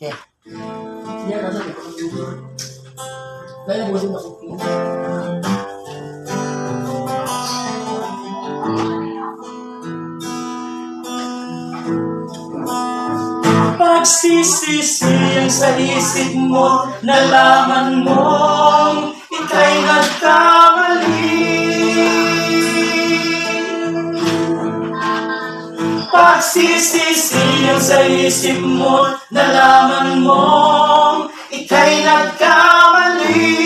Okay. Siya na sa kaya mo din ako. Pagsisisiyan sa isip mo, nalaman mong ika'y nagkamali. Pagsisisiyan sa isip mo, nalaman mong ika'y nagkamali.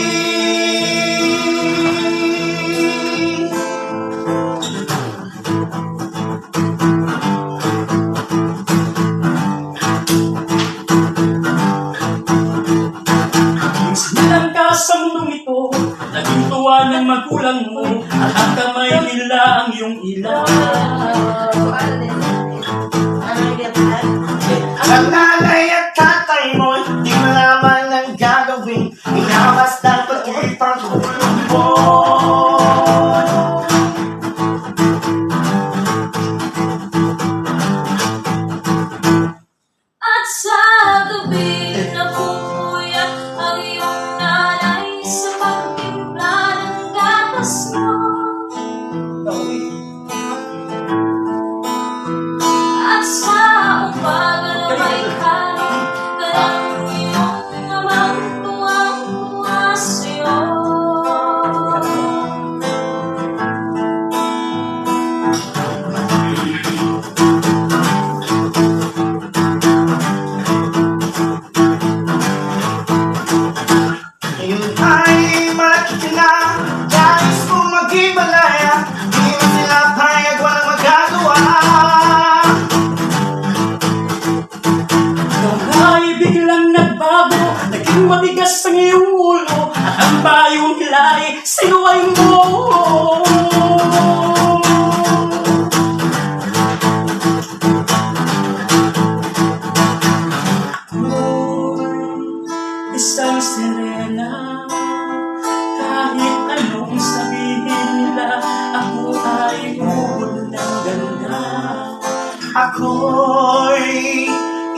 Silang ka sa mundong ito, naging tuwa ng magulang mo, at ang kamay nila ang iyong ilan. Ang nanay at tatay mo, di malaman ang gagawin. Inawas dapat ipagulong mo. At sa gabi napupuyat ang iyong nanay sa pagtimpla ng gatas mo. At sa umaga na may kanin ka ng iyong amang tuwang-tuwa sa'yo. Ngayon ay malaki na, nais mo maging malaya. Di mo sila payag, walang magagawa. Ikaw ay biglang nagbago, naging matigas ang iyong ulo, at ang bayong nila ay sinuway mo. Isang sirena, kahit anong sabihin nila, ako ay ubod ng ganda. Ako'y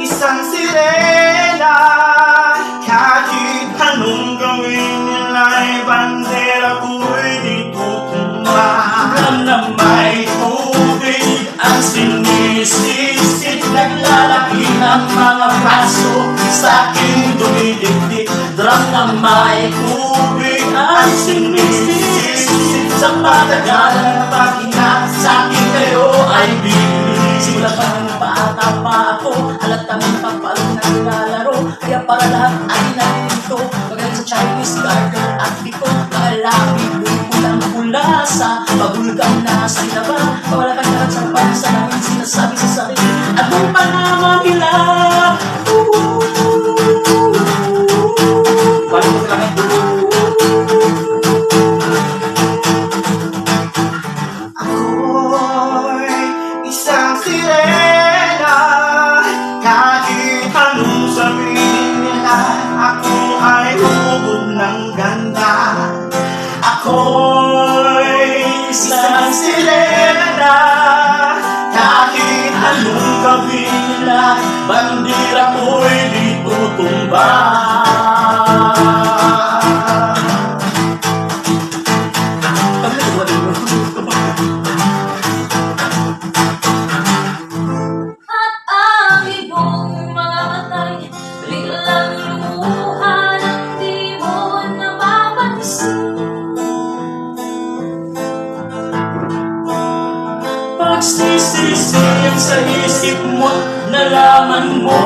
isang sirena, kahit anong gawin nila'y bandera ko'y di tutumba. Alam na may tubig ang sinisisid, naglalaki ang mga paso sa aking dumidikdik. Drum na may tubig ang sinisisid, sa patagalan ng paghinga sa akin kayo ay bibig. Simula pa ng bata pa ako, halatang papalo na nilalaro, kaya para lahat ay nandito. Magaling sa Chinese garden at dito, kaalabi pulang-pula sa pabulgang na sa ilaba. Wala kang lahat sa pansa namin sinasabi sa sarili at kung panama nila. Paano mo kami? Ako'y isang sirena, kahit anong sabihin nila, ako ay ubod ng ganda. Ako'y isang sirena, kahit anong gawin nila, bandera ko'y di tutumba. At ang ibong mga matay biglang lumuha nang di mo napapansin. Pagsisisiyan sa isip mo, nalaman mo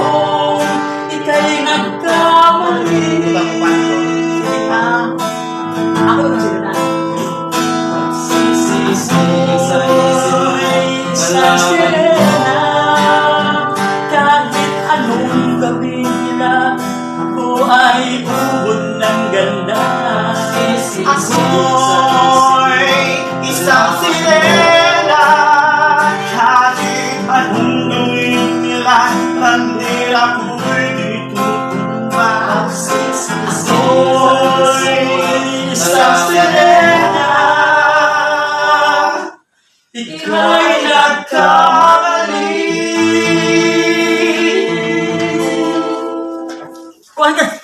ika'y nagkamali. Ako yung sila na. Pagsisisiyan sa isip mo, nalaman mo kahit anong gawin nila, ako ay ubod ng ganda. Ako'y isang sirena, kahit anong gawin nila, bandera ko'y di tutumba. Ako'y isang sirena, ika'y nagkamali. Kuhan ka.